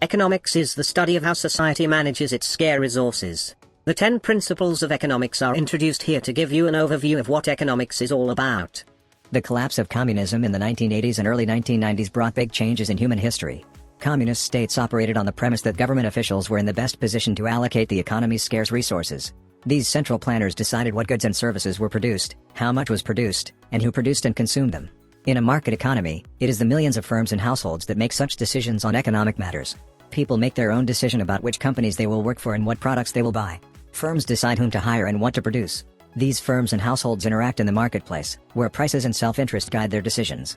Economics is the study of how society manages its scarce resources. The 10 principles of economics are introduced here to give you an overview of what economics is all about. The collapse of communism in the 1980s and early 1990s brought big changes in human history. Communist states operated on the premise that government officials were in the best position to allocate the economy's scarce resources. These central planners decided what goods and services were produced, how much was produced, and who produced and consumed them. In a market economy, it is the millions of firms and households that make such decisions on economic matters. People make their own decision about which companies they will work for and what products they will buy. Firms decide whom to hire and what to produce. These firms and households interact in the marketplace, where prices and self-interest guide their decisions.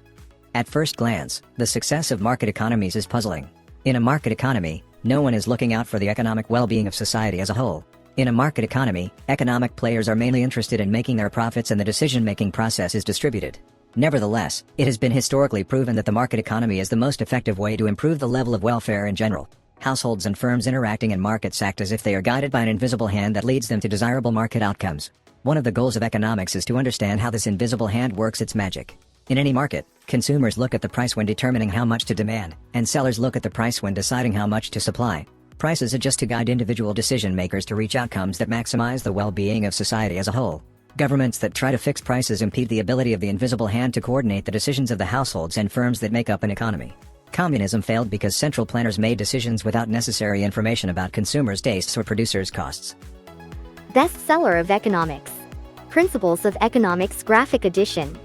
At first glance, the success of market economies is puzzling. In a market economy, no one is looking out for the economic well-being of society as a whole. In a market economy, economic players are mainly interested in making their profits and the decision-making process is distributed. Nevertheless, it has been historically proven that the market economy is the most effective way to improve the level of welfare in general. Households and firms interacting in markets act as if they are guided by an invisible hand that leads them to desirable market outcomes. One of the goals of economics is to understand how this invisible hand works its magic. In any market, consumers look at the price when determining how much to demand, and sellers look at the price when deciding how much to supply. Prices adjust to guide individual decision makers to reach outcomes that maximize the well-being of society as a whole. Governments that try to fix prices impede the ability of the invisible hand to coordinate the decisions of the households and firms that make up an economy. Communism failed because central planners made decisions without necessary information about consumers' tastes or producers' costs. Bestseller of Economics. Principles of Economics Graphic Edition.